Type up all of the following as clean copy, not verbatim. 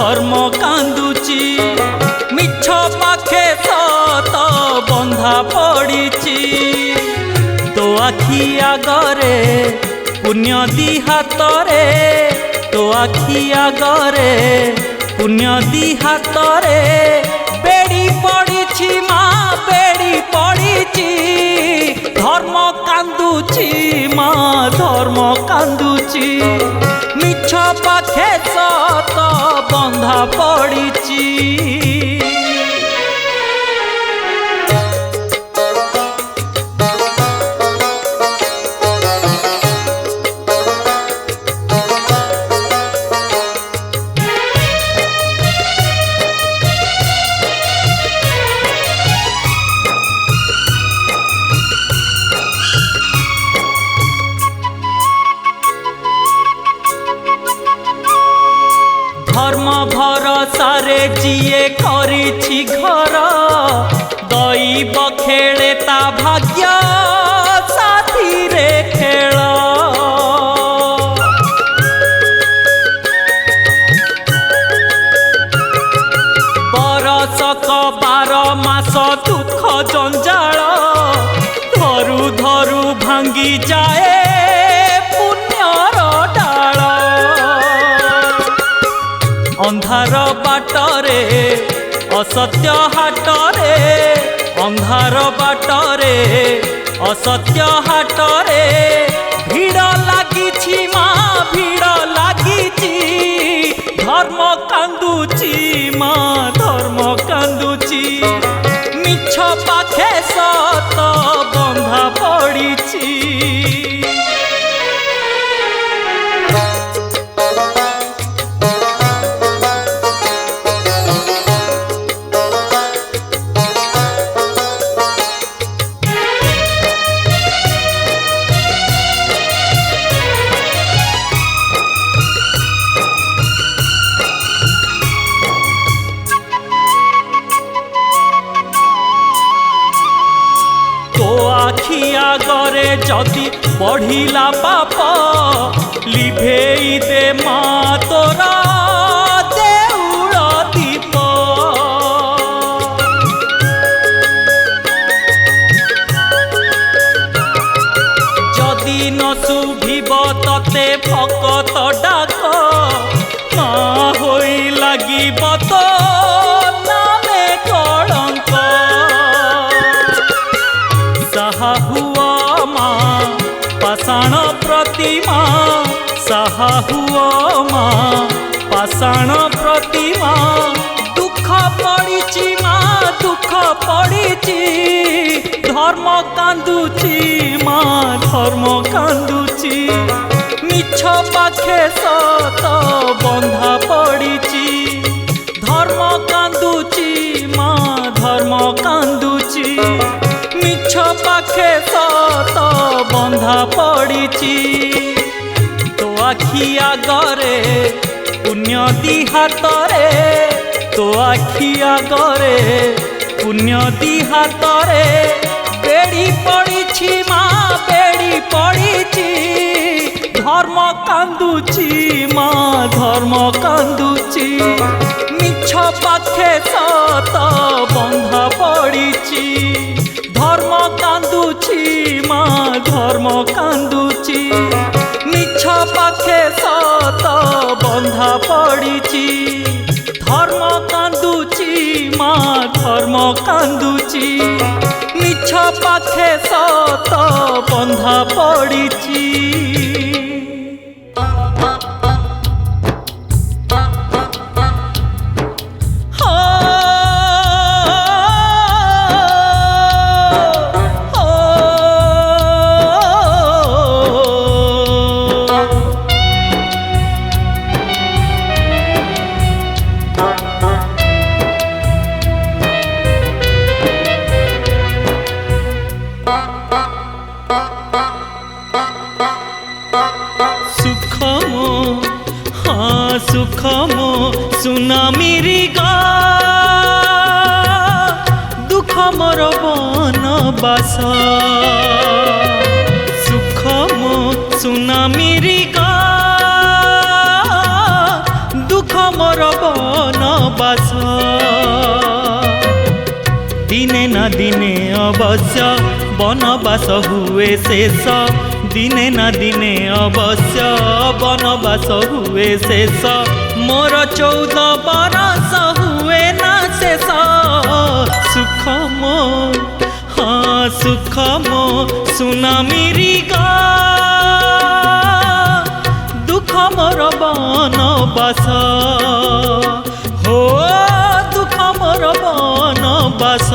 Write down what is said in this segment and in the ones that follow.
धर्म कांदुची मिछ पाखे सत बंधा पड़ीची तो आखि आगरे पुण्य दी हातरे तो आखि आगरे पुण्य दी हातरे बेड़ी पड़ीची माँ बेड़ी पड़ीची धर्म कांदुची माँ धर्म कांदुची मिछ पाखे सत बंधा पड़ीची। धर्म भरोसारे जिए करिछि घर दैव खेले ता भाग्य साथी रे खेल बरसक 12 मास दुख जंजाल धरु धरु भांगी जाए पुण्यर डाल अंधार बाटरे असत्य हाटरे अंधार बाटरे असत्य हाटरे भीड़ लागिछि माँ भीड़ लागिछि धर्म कांदुची माँ धर्म कांदुची मिछ पाखे सत बंधा पड़ीची। आखि आगरे जदि बढ़िला पाप लिभेई दे माँ तोरा देउल दीप जदि न शुभिब तते भकत डाक माँ होई लागिब तो नामे कलंक साहा हुआ माँ पाषाण प्रतिमा साहा हुआ माँ पाषाण प्रतिमा दुख पड़ीची माँ दुख पड़ीची धर्म कांदुची माँ धर्म कांदुची मिछ पाखे सत बंधा पड़ीची धर्म कांदुची माँ धर्म कांदुची मिछ पाखे सत बंधा पड़ीची तो आखि आगरे पुण्य दी हातरे तो आखि आगरे पुण्य दी हातरे बेड़ी पड़ीछि माँ बेड़ी पड़ीछि धर्म कांदुची माँ धर्म कांदुची मिछ पाखे सत बंधा पड़ीछि धर्म कांदुची माँ धर्म कांदुची मिछ पाखे सत बंधा पड़ीची धर्म कांदुची माँ धर्म कांदुची मिछ पाखे सत बंधा पड़ीची। सुखमो सुनामीरी गा दुख मोर बनबास सुखमो सुनामीरी गा दुख मोर अवश्य बनवास हुए शेष दिने ना दिने अवश्य बनवास हुए शेष मोर 14 बरस हुए ना शेष सुख मो हाँ सुख मो सुना मेरी गा दुख मोर बनवास हो दुख मोर बनवास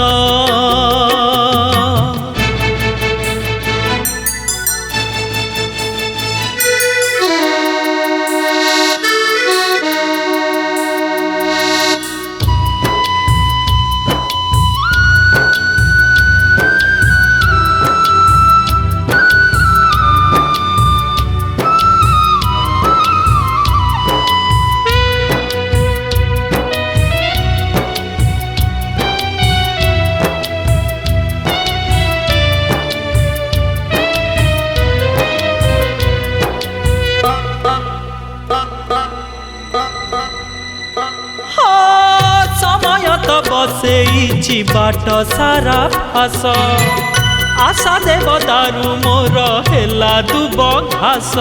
बसेइछि बाट सारा फास आशा देव दारू मोर हेला दुब घास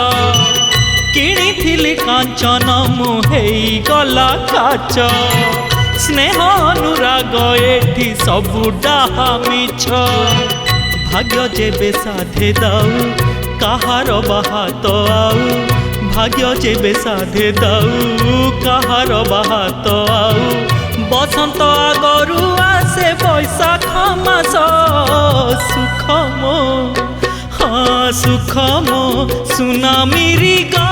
किणिथिली कांचन मुहेई गला काच स्नेह अनुराग एठी सबु डाहा मिछ भाग्य जेबे साधे दाऊ कहार बाहात आऊ भाग्य जेबे साधे दाऊ कहार बाहात आऊ बसंत आगरू आसे बैशाख मास सुख मो हाँ सुख मो सुना मेरी गा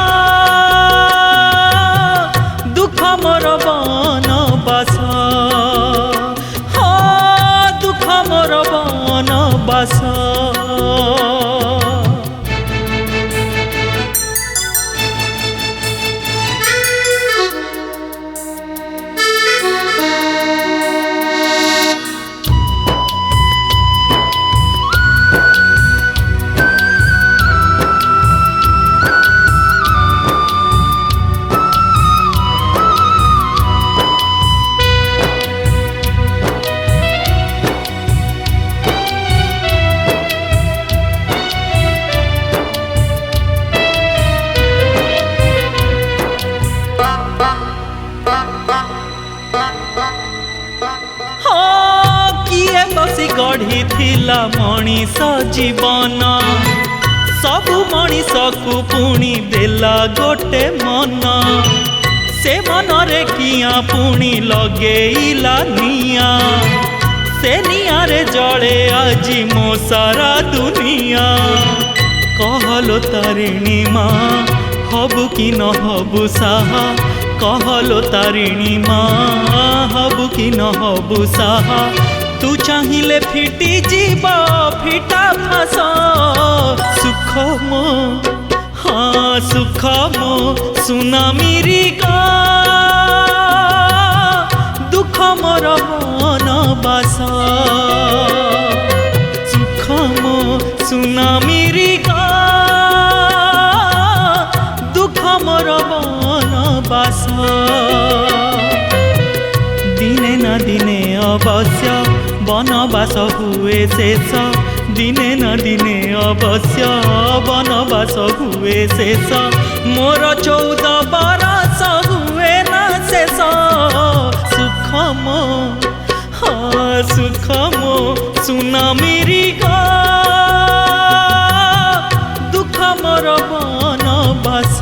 दुख मोर बनवास हाँ दुख मोर बनवास गढ़ी थिला मनीष जीवन सबु मनीष को पुणी देला गोटे मन से मन रे किया पुणी लगेइला निया से निया रे जले आज मो सारा दुनिया कहलो तारिणी माँ हबु कि न हबु साहा कहलो तारिणी माँ हबु कि न हबु साहा तू चाहिए फिटी जीव फिटा फास सुख मो हाँ सुख मो सुना मेरी गा दुख मोर बनवास सुख मो सुना मेरी गा दुख मोर बनवास दिने ना दिने अवश्य बनवास हुए शेष दिने न दिने अवश्य बनवास हुए शेष मोर 14 बरस हुए ना शेष सुख मो हाँ सुख मो सुना मेरी गा दुख मोर बनवास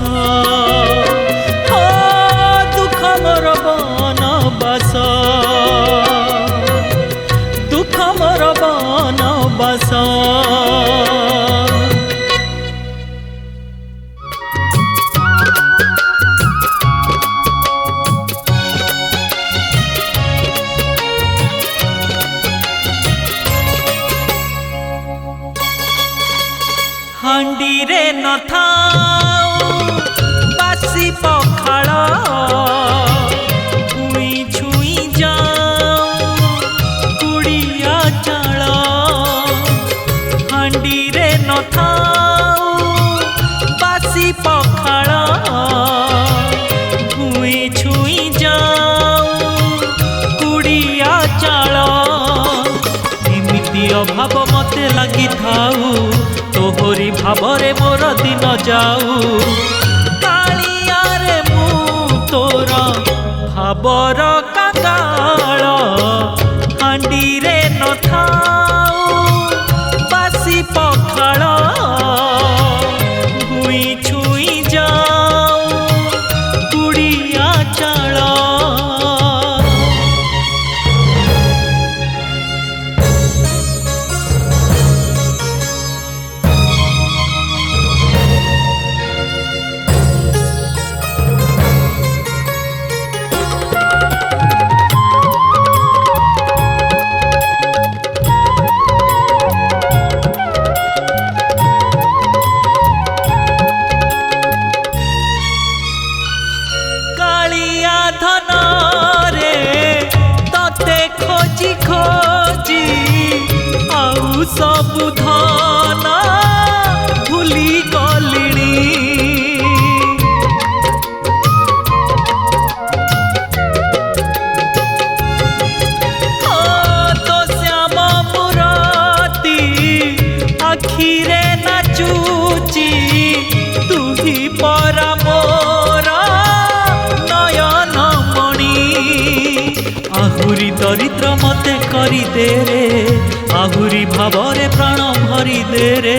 हाँ दुख मोर बनवास दुख मोर बनवास हांडी रे न थाओ बासी पखाड़ छुई छुई जाओ कुड़िया चाल हांडी रे न थाओ बासी पखाड़ छुई छुई जाओ कुड़िया चाल एमिति अभाव तोहरी भावरे मोर दिन जाऊ कालिया रे मु तोर भावर कांगाल हांडी रे न थाऊ बासी पखाल भुई छुई जाऊ कुड़िया चाल सबु धन भूली गलिणी तो श्याम मुराती आखिरे नाचुची तुही परा मोरा नयन मणि आहुरी दरिद्र मते करी दे रे आहुरी भावरे प्राण भरी दे रे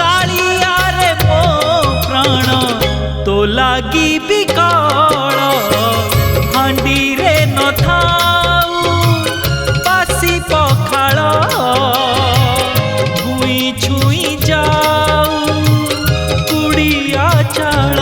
कालिया रे मो प्राण तो लागी बिकल हांडी रे न थाऊ बासी पखाल भुई छुई जाऊ कुड़िया चाल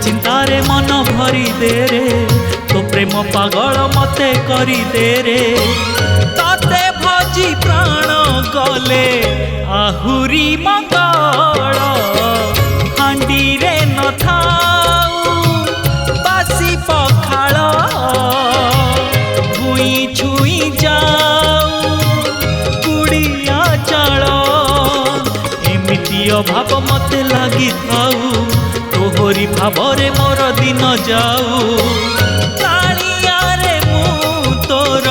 चिंतारे मन भरी दे रे तो प्रेम पागल मते करी दे रे ताते भजी प्राण गले आहुरी मंगल हांडी रे न थाऊ बासी पखाल भुई छुई जाऊ कुड़िया चाल एमिति अभाव मते लगी थाऊ तोहरी भावरे मोर दिन जाऊ कालिया रे मु तोर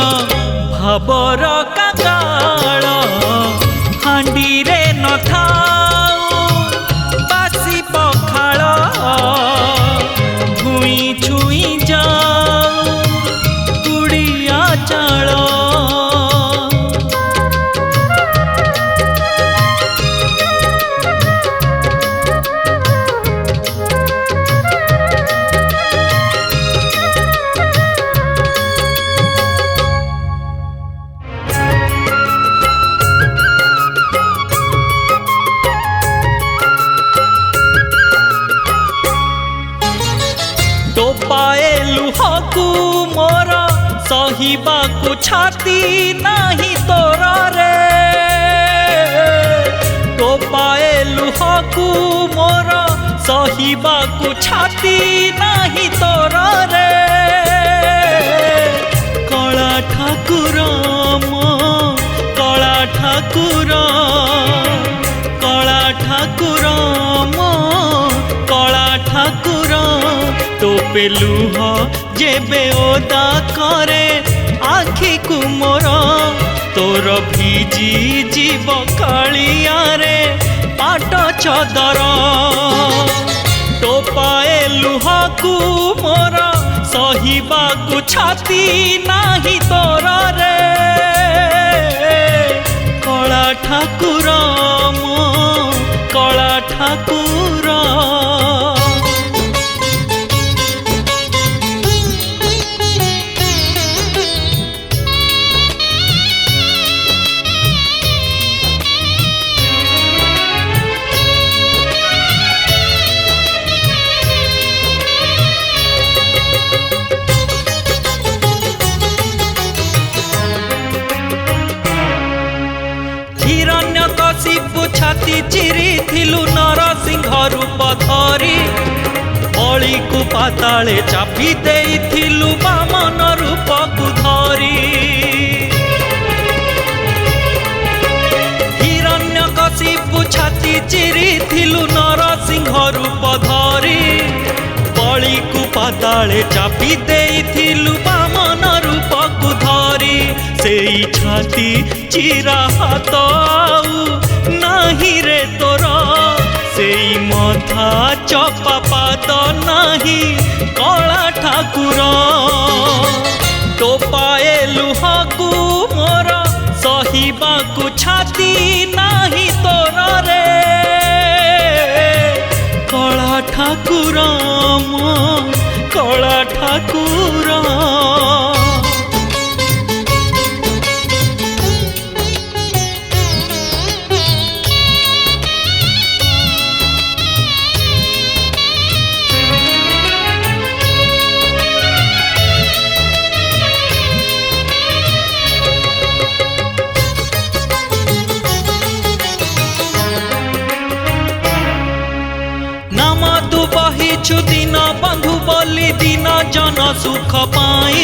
भावर कांगाल हांडी रे न थाऊ बासी पखाल भुई छुई जाऊ कुड़िया चाल पाए लुहकू मोर सहिबाकू छाती नाही तोर रे तो पाए लुहकू मोर सहिबाकू छाती नाही तोर रे कला ठाकुर मो कला ठाकुर कला ठाकुर मो कला ठाकुर तो पे लुह जेबे ओदा करे आखि को मोर तोर भिजी जीव कालिया रे पाट चदर तो पाए लुह को मोर सहिबाकू छाती नाही तोर रे कला ठाकुर मो कला ठाकुर छाती चिरिथिलु नरसिंह रूप धरी बळी को पाताले चापी देइथिलु बामन रूप को धरी हिरण्यकशिपु छाती चिरिथिलु नरसिंह रूप धरी बळी को पाताले चापी देइथिलु बामन रूप को धरी सेई छाती चिरा हाथ नाही रे तोर सेई मथा चपा पाद नाही कला ठाकुर तो पाए लुहकु मोर सहिबाकु छाती नाही तोर रे कला ठाकुर मो कला ठाकुर बहिछु दिन बंधु बोली दिन जन सुख पाई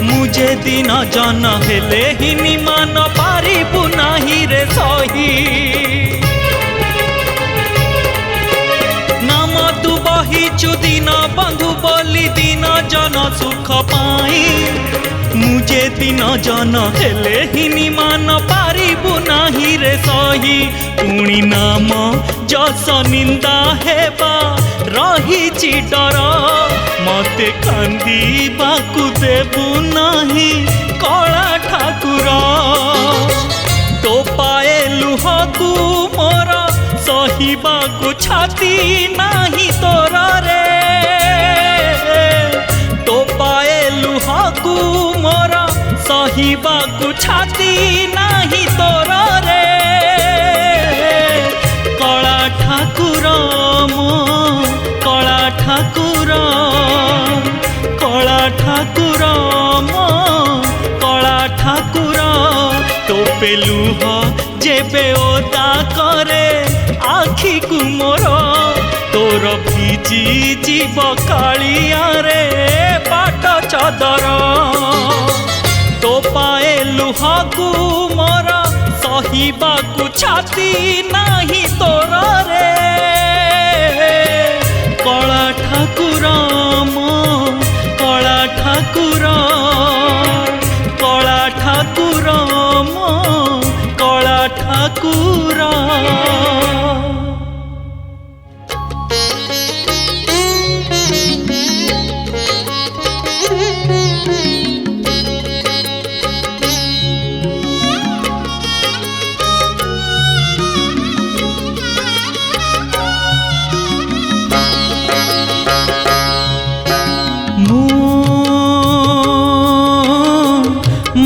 मुझे दिन जन हेले ही निमान पारिबु नाही रे सही नाम तू बहिछु दिन बंधु बोली दिन जन सुख पाई मुझे दिन जन हेले ही निमान पारिबु नाही रे सही पुणी नाम जस निंदा हेबा रही डर मते कांदीबाकु देबु नाही कला ठाकुर तो पाए लुहकु मोर सहिबाकु छाती नाही तोर रे तो पाए लुहकु मोर सहिबाकु छाती नाही तोर रे कला ठाकुर मो कला ठाकुर मो कला ठाकुर तो पेलुह जेबे ओदा करे आखि को मोर तोर भिजी जीव कालिया रे बाट चदर तो पाए लुहकु मोर सहिबाकु छाती नाही तोर रे कला ठाकुर मो कला ठाकुर मो कला ठाकुर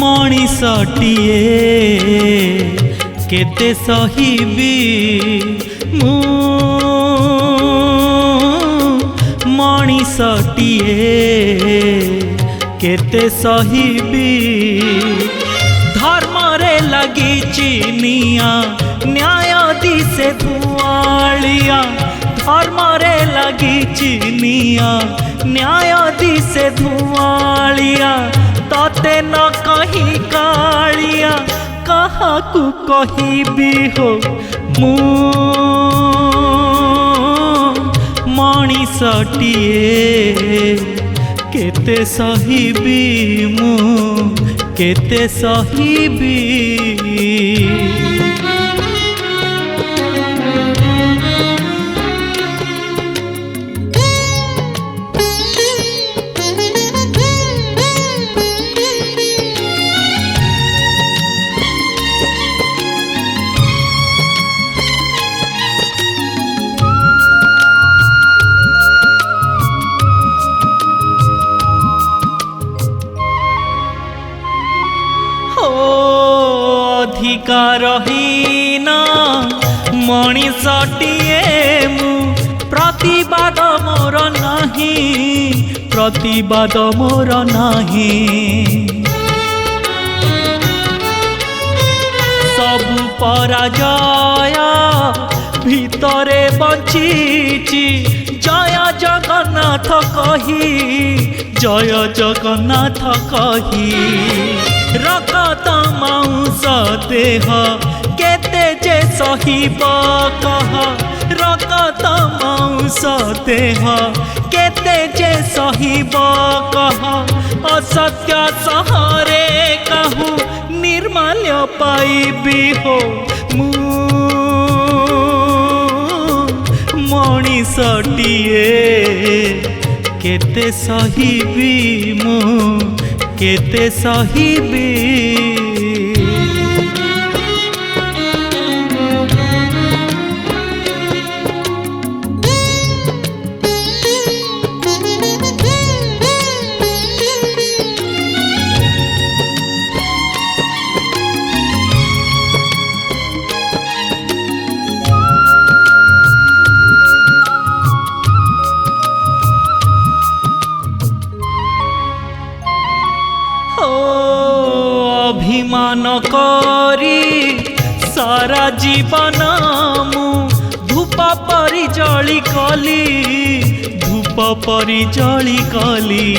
मणिषटिए केते सहिबी मु मणिषटिए केते सहिबी धर्म रे लगी चिनिया न्याय दिसे धुआलिया धर्म रे लगी चिनिया न्याय दिसे धुआलिया तते न कही कालिया कहाकू कहिबी हो मु मणिषटिए केते सहिबी मु केते सहिबी अधिकारहीन मणिषटिए मु प्रतिवाद मोर नाही प्रतिवाद मोर नाही सबु पराजय ভিতরে বঞ্চিছি জয় জগন্নাথ কহি, জয় জগন্নাথ কহি। রক্ত মাংস দেহ কেতে যে সহিব কহ, রক্ত মাংস দেহ কেতে যে সহিব কহ। অসত্য সহরে কাহু ନିର୍ମାଲ୍ୟ ପାଇବି ହୋ ମୁଁ ମଣିଷଟିଏ, କେତେ ସହିବି ମୁଁ କେତେ ସହିବି। অভিমান করি সারা জীবন মু ধূপ পরি জলি কলি, ধূপ পরি জলি কলি।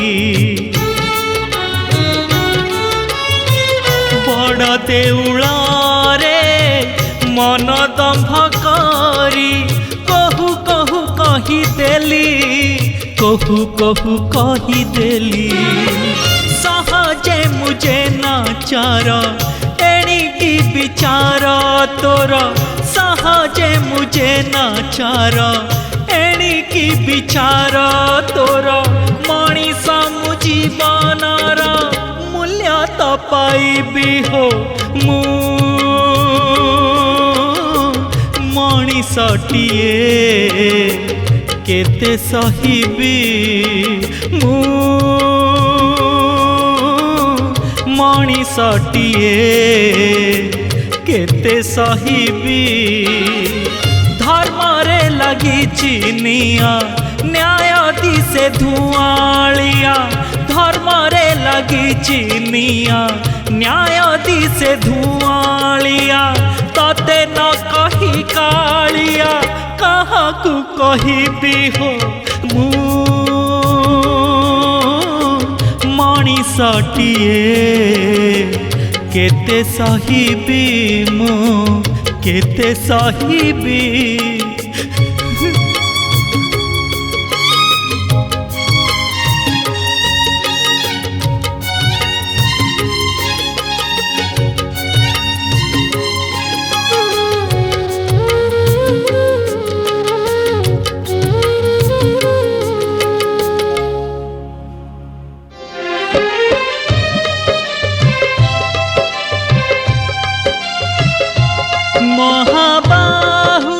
বড় দেউଳରେ মন দম্ভ করি কহু কহু কহিদেলি, কহু কহু কহিদেলি। সহজে মুঝে নাচার এণিকি বিচার তোর, সহজে মুঝে নাচার এণিকি বিচার তোর। মଣିষ মু জীবনর মূল্য তো পাইবি হো মু মଣିষটিଏ, কেতে সহিবি মু মଣିষটিଏ, কেতে সহিবি। ধর্মরে লাগিছি নিয়া ন্যায় দিশে ধুয়ালিয়া, ধর্মরে লাগিছি নিয়া ন্যায় দিশে ধুয়ালিয়া। ততে ন কহি কালিয়া কাহাকু কহিবি হো মু মଣିষটিଏ, কেতে সহিবি ମୁଁ কেতে সহিবি। মহাবাহু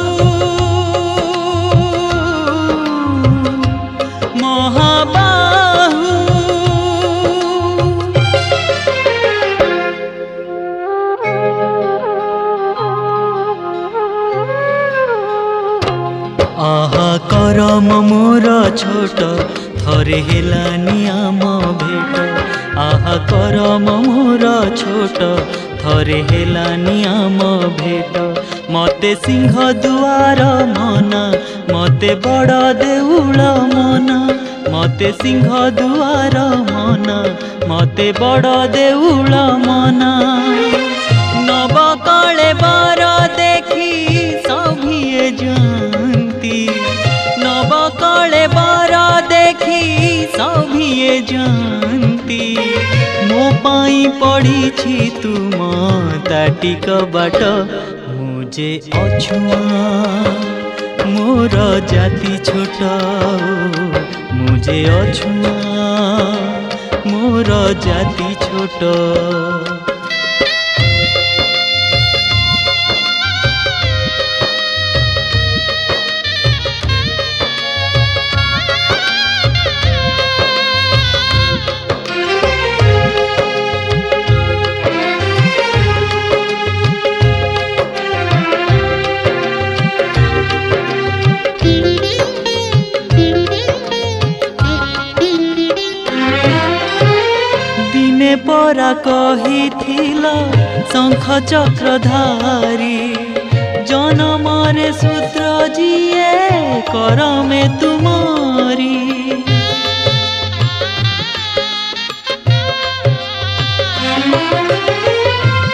মহাবাহু আহা করম মোর ছোট থরে হেলানি আম ভেট, আহা করম মোর ছোট থরে হেলানি আম ভেট। মতে সিংহ দুয়ার মন, মতে বড় দেউଳ মন, মতে সিংহ দুয়ার মন, মতে বড় দেউଳ মন। নবকଳେ বার দেখি সভিয়ে যান্তি, নবকଳେ বার দেখি সভিয়ে যান্তি। ମୋ ପାଇଁ ପଡ଼ିଛି ତୁମ ତାଟିକ ବାଟ, ମୁଁ ଯେ ଅଛୁଆଁ ମୋର ଜାତି ଛୋଟ, ମୁଁ ଯେ ଅଛୁଆଁ ମୋର ଜାତି ଛୋଟ। ପରା କହିଥିଲ ଶଙ୍ଖ ଚକ୍ରଧାରୀ, जनमरे सूत्र जिए करमे तुमारी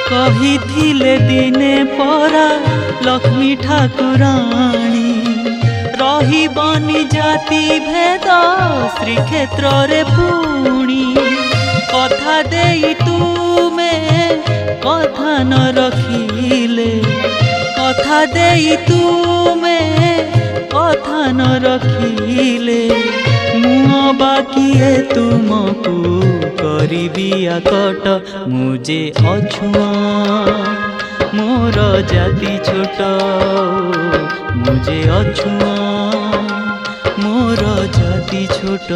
कहिथिले दिने परा लक्ष्मी ठाकुराणी रहिबनी जाति भेद श्रीक्षेत्र रे पुणी कथा देई तुमे कथा न रखिले कथा देई तुमे कथा न रखिले मुआ बाकिए तुमको करिबी आकट मुझे अछुआ मोर जाति छोट मुझे अछुआ मोर जाति छोट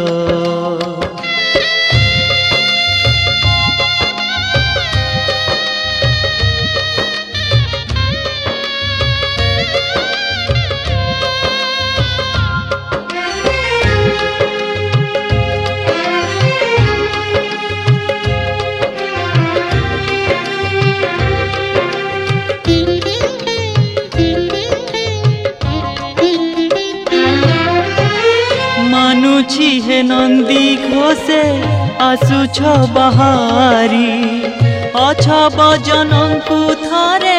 मानुछि हे नंदी घोषे आसुछ बाहारी अछ बजनंकु थरे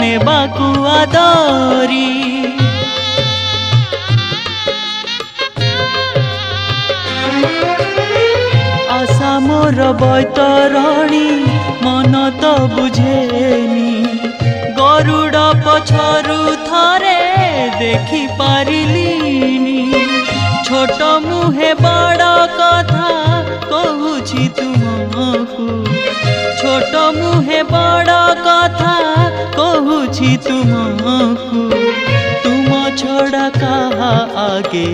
नेबाकु आदरी आशा मोर बैतरणी मन तो बुझेनी गरुड़ पछरु थरे देखि पारिलिनी छोट मुहे बड़ कथा कहूछि तुमको छोट मुहे बड़ कथा कहूछि तुमको तुम छड़ा कहा आगे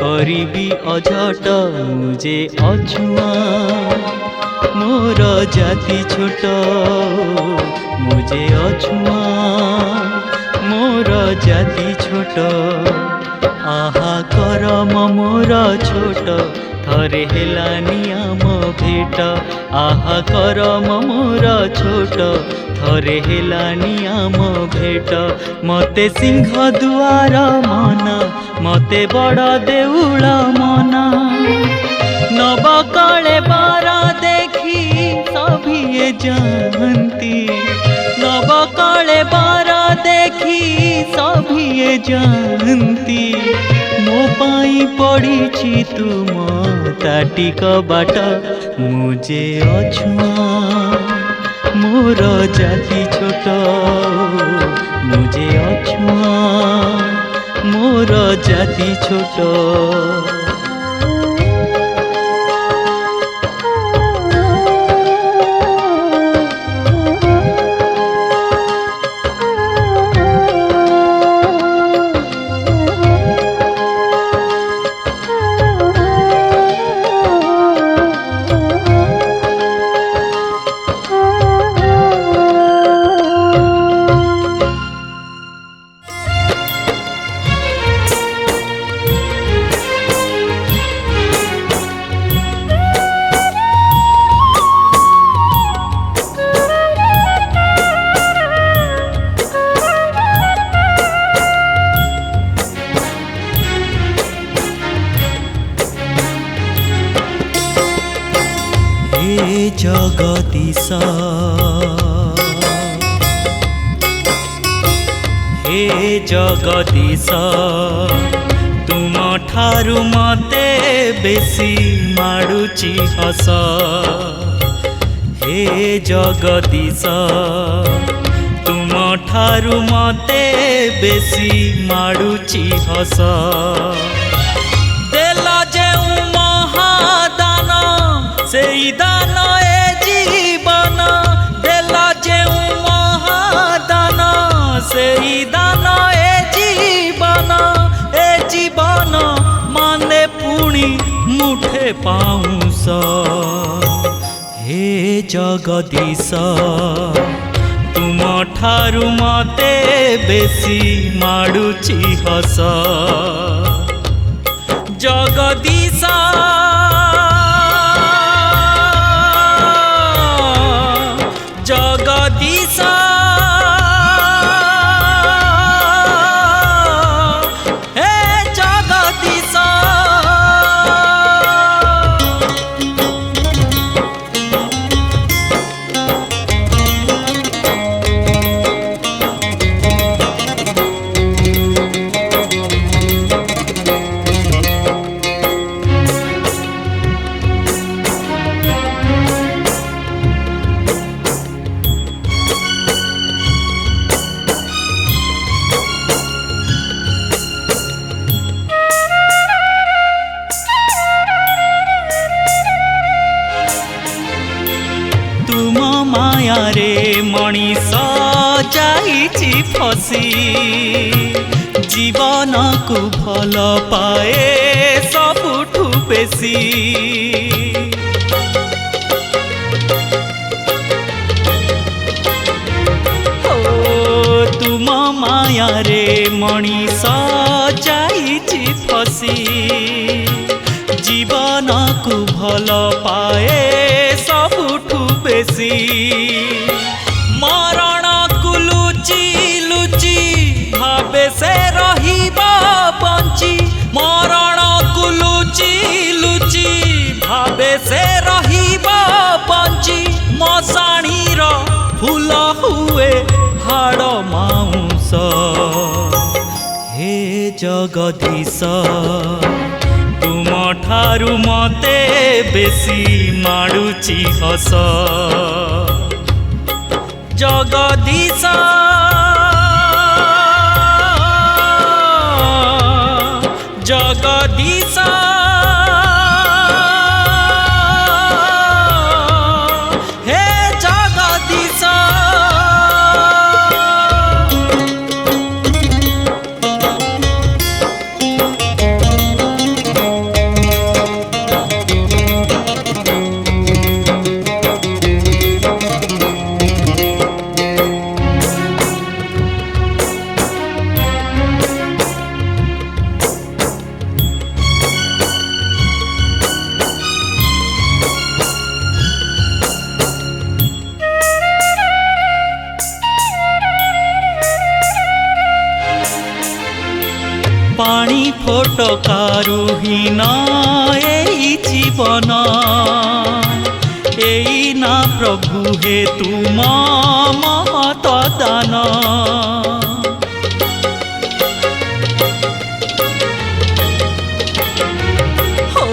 करिबी अझट मुझे अछुआ मोर जाति छोट मुझे अछुआ मोर जाति छोट आहा करम मोर छोट थरे हेलानी आम भेट आहा करम मोर छोट थरे हेलानी आम भेट मते सिंह दुआर मन मते बड़ देउल मन नबकले बार देखी सभिए जानती नबकले बार देखी सभिए जानती मो पाई पड़ी तुम ताटिक बाट मुझे अछुआ मोर जाति छोट मुझे अछुआ मोर जाति छोट जगदीश हे जगदीश तुम ठारु मते बेसी माडुची हस हे जगदीश तुम ठारु मते बेसी माडुची हस देला जे महादान सेई दान जीवन देला जे महादान सेई दान जीवन माने पुणी मुठे पाऊस हे जगदीश तुम ठारु मते बेसी माडुची हस जगदीश जगदीश ମାୟାରେ ମଣିଷ ଯାଇଛି ଫସି ଜୀବନକୁ ଭଲ ପାଏ ସବୁଠୁ ବେଶୀ। ତୁମ ମାୟାରେ ମଣିଷ ଯାଇଛି ଫସି ଜୀବନକୁ ଭଲ ପାଏ ସବୁଠୁ ବେଶୀ। ମରଣକୁ ଲୁଚି ଲୁଚି ଭାବେ ସେ ରହିବ ବଞ୍ଚି ମରଣକୁ ଲୁଚି ଲୁଚି ଭାବେ ସେ ରହିବ ବଞ୍ଚି ମଶାଣୀର ଫୁଲ ହୁଏ ହାଡ଼ ମାଉଁସ। ହେ ଜଗଦୀଶ ତୁମ ଠାରୁ ମତେ ବେଶୀ ମାଡୁଛି ହସ। ଜଗଦୀଶ ଜଗଦୀଶ ହେ ଜଗଦୀଶ। पाणी फोटकारू हीन एई जीवन एई ना प्रभु हे तुम महत दान। हो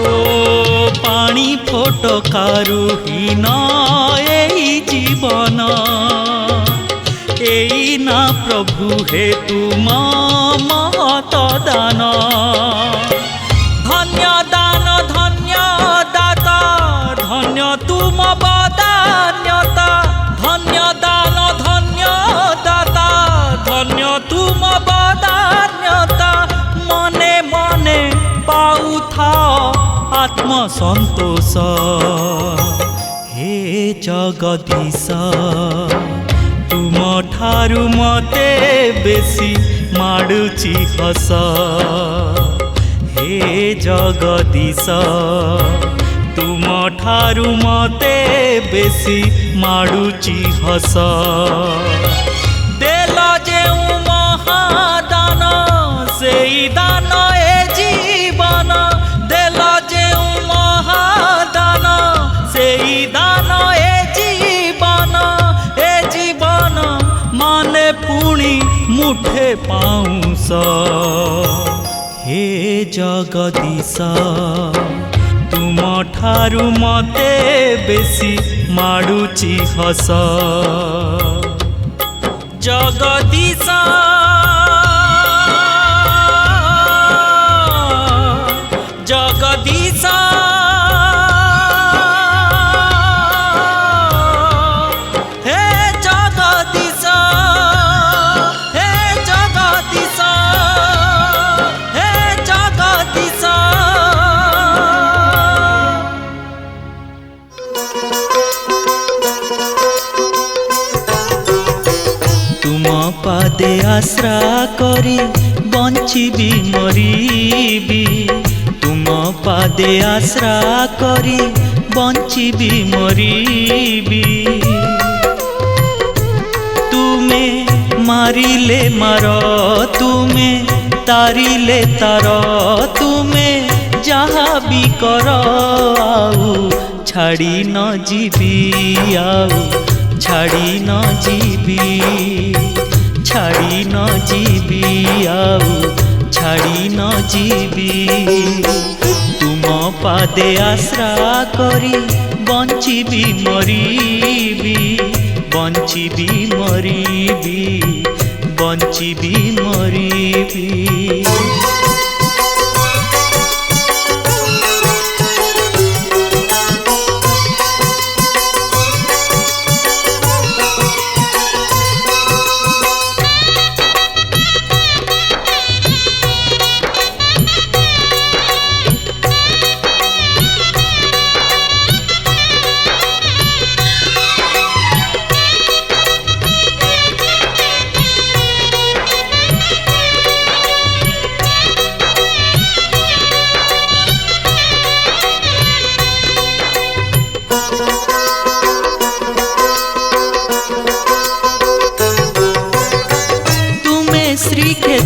पाणी फोटकारू हीन एई जीवन एई ना प्रभु हे तुम महत दान। धन्य दान धन्य दाता धन्य तुम बदान्यता धन्य दान धन्य दाता धन्य तुम बदान्यता। मने मने पाउथा आत्म संतोष। हे जगदीश तुम ठारू मते बेसी माडुची हस। हे जगदीश तुम ठारू मते बेसी माडुची हस। देल जेउ महादान सेई दान ए जीवन देल जेउ महादान सेई दान ए जीवन माने पुणी मुठे पाउंस। हे जगदीश तुम ठारू मते बेसी माडुची हस। जगदीश जगदीश पादे आश्रा करी बंचिबी मरीबी तुम पादे आश्रा करी बंचिबी मरीबी। तुमे मारिले मार तुमे तारिले तार तुमे जहा भी कर आउ छाड़ी न जीवी आउ छाड़ी न जीवी छाड़ी न जीवी आउ छाड़ी न जीवी। तुम पादे आश्रा करी बंचिबी मरीबी बंचिबी मरीबी बंचिबी मरीबी।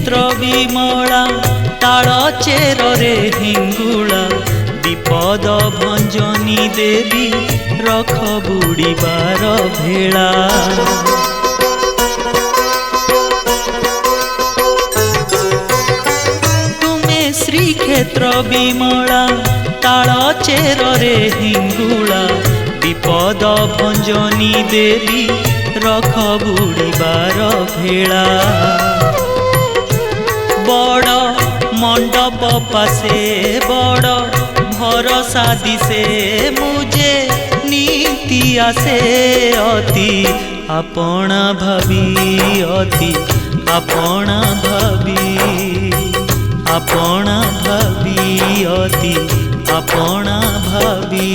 ଶ୍ରୀକ୍ଷେତ୍ର ବିମଳା ତାଳ ଚେରରେ ହିଙ୍ଗୁଳା ବିପଦ ଭଞ୍ଜନୀ ଦେବୀ ରଖ ବୁଡ଼ିବାର ଭେଳା। ତୁମେ ଶ୍ରୀକ୍ଷେତ୍ର ବିମଳା ତାଳ ଚେରରେ ହିଙ୍ଗୁଳା ବିପଦ ଭଞ୍ଜନୀ ଦେବୀ ରଖ ବୁଡ଼ିବାର ଭେଳା। ବଡ଼ ମଣ୍ଡପ ପାଶେ ବଡ଼ ଭରସା ଦିଶେ ମୁझे नीति आसे अति आपणा भावी अति आपणा भावी आपणा भावी अति आपणा भावी।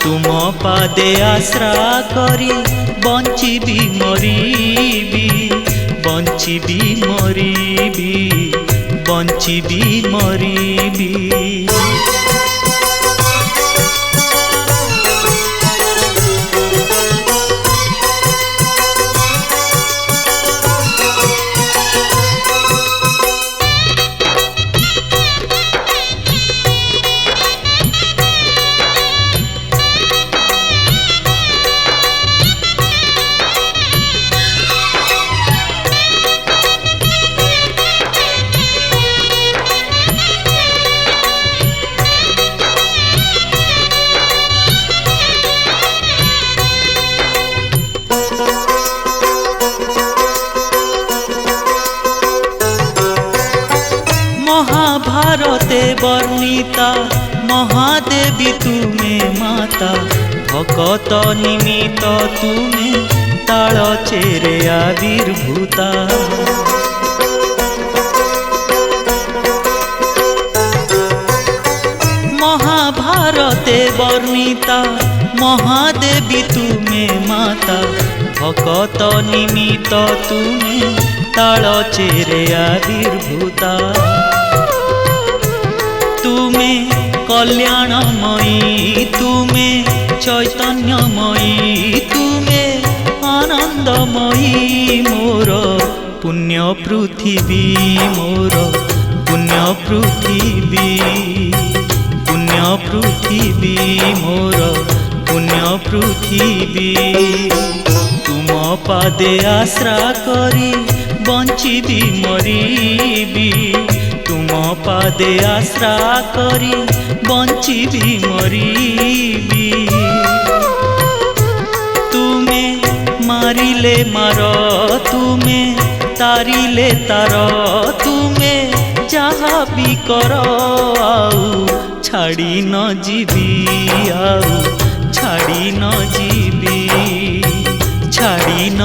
तुम पादे आश्रा करी बंचिबी मरीबी बंचिबी मरीबी बंचिबी मरीबी। महाभारते वर्णिता महादेवी तुमे माता भकत निमित तुमे ताल चेरे आविर्भूता। महाभारते वर्णिता महादेवी तुमे माता भकत निमित तुमे ताल चेरे आविर्भूता। तुमे कल्याणमयी तुमे चैतन्यमयी तुमे आनंदमयी मोर पुण्य पृथिवी मोर पुण्य पृथिवी पुण्य पृथिवी मोर पुण्य पृथिवी। तुम पादे आश्रा करी बंचिबी मरीबी तुम पादे आश्रा करी बंचिबी मरीबी। तुमे मारिले मार तुमे तारिले तार तुमे जहा भी कर आउ छाड़ी न जीवी आउ छाड़ी न जीवी छाड़ी न